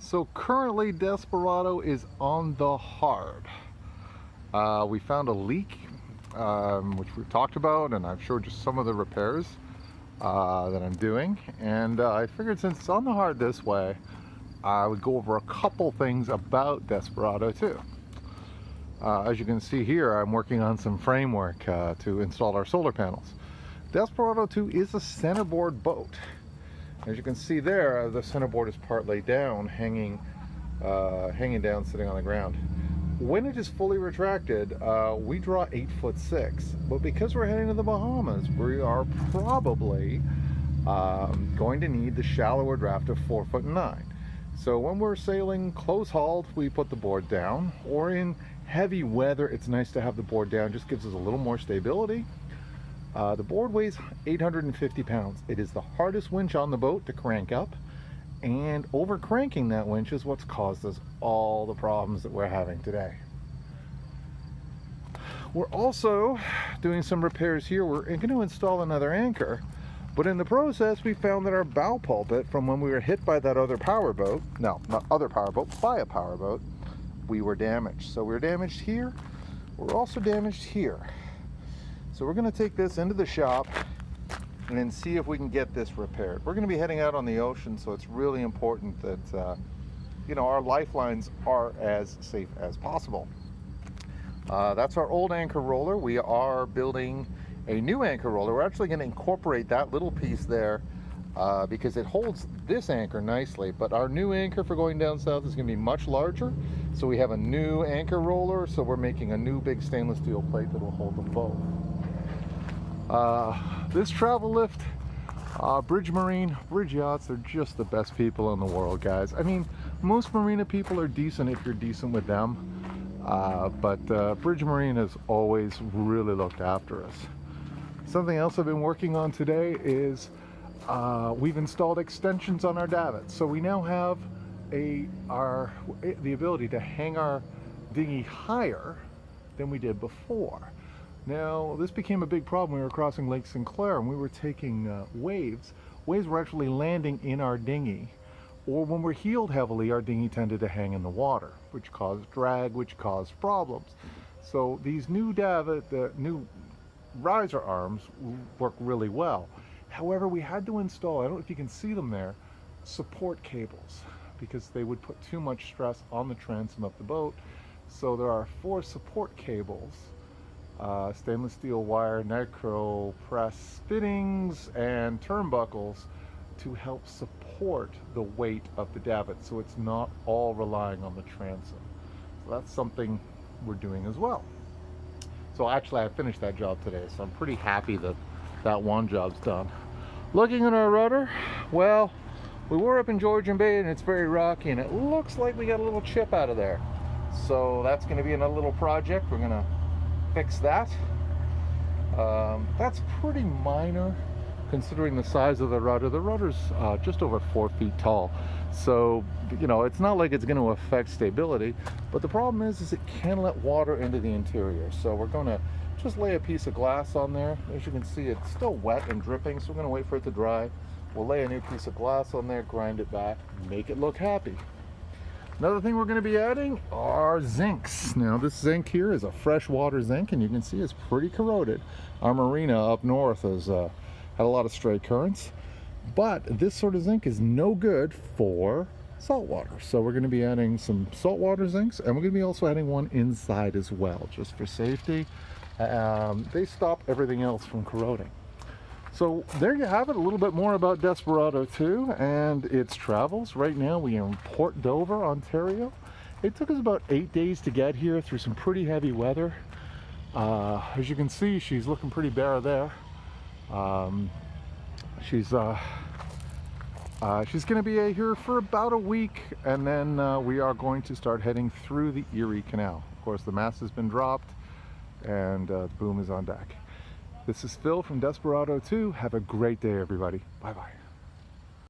So currently Desperado is on the hard. We found a leak, which we've talked about, and I've showed you some of the repairs that I'm doing. And I figured since it's on the hard this way, I would go over a couple things about Desperado too. As you can see here, I'm working on some framework to install our solar panels. Desperado 2 is a centerboard boat. As you can see there, the centerboard is part laid down, hanging down, sitting on the ground. When it is fully retracted, we draw 8'6", but because we're heading to the Bahamas, we are probably going to need the shallower draft of 4'9". So when we're sailing close hauled, we put the board down, or in heavy weather, it's nice to have the board down, just gives us a little more stability. The board weighs 850 pounds. It is the hardest winch on the boat to crank up, and over cranking that winch is what's caused us all the problems that we're having today. We're also doing some repairs here. We're going to install another anchor, but in the process we found that our bow pulpit, from when we were hit by that other powerboat, no, not other powerboat, by a powerboat, we were damaged. So we're damaged here. We're also damaged here. So we're going to take this into the shop and then see if we can get this repaired. We're going to be heading out on the ocean, so it's really important that you know, our lifelines are as safe as possible. That's our old anchor roller. We are building a new anchor roller. We're actually going to incorporate that little piece there because it holds this anchor nicely, but our new anchor for going down south is going to be much larger. So we have a new anchor roller, so we're making a new big stainless steel plate that will hold them both. This travel lift, Bridge Marine, Bridge Yachts, they're just the best people in the world, guys. I mean, most marina people are decent if you're decent with them, but Bridge Marine has always really looked after us. Something else I've been working on today is we've installed extensions on our davits. So we now have the ability to hang our dinghy higher than we did before. Now, this became a big problem. We were crossing Lake Sinclair and we were taking waves. Waves were actually landing in our dinghy, or when we're heeled heavily, our dinghy tended to hang in the water, which caused drag, which caused problems. So these new the new riser arms work really well. However, we had to install, I don't know if you can see them there, support cables, because they would put too much stress on the transom of the boat. So there are 4 support cables, stainless steel wire, nitro press fittings, and turnbuckles to help support the weight of the davit, so it's not all relying on the transom. So that's something we're doing as well. So actually I finished that job today, so I'm pretty happy that that one job's done. Looking at our rudder, well, we were up in Georgian Bay and it's very rocky, and it looks like we got a little chip out of there. So that's going to be another little project. We're going to fix that. That's pretty minor considering the size of the rudder. The rudder's just over 4 feet tall, so you know, it's not like it's going to affect stability, but the problem is it can let water into the interior. So we're going to just lay a piece of glass on there. As you can see, it's still wet and dripping, so we're going to wait for it to dry. We'll lay a new piece of glass on there, grind it back, make it look happy. Another thing we're going to be adding are zincs. Now this zinc here is a freshwater zinc, and you can see it's pretty corroded. Our marina up north has had a lot of stray currents, but this sort of zinc is no good for saltwater. So we're going to be adding some saltwater zincs, and we're going to be also adding one inside as well, just for safety. They stop everything else from corroding. So there you have it, a little bit more about Desperado 2 and its travels. Right now we are in Port Dover, Ontario. It took us about 8 days to get here through some pretty heavy weather. As you can see, she's looking pretty bare there. She's going to be here for about a week, and then we are going to start heading through the Erie Canal. Of course, the mast has been dropped and the boom is on deck. This is Phil from Desperado 2. Have a great day, everybody. Bye-bye.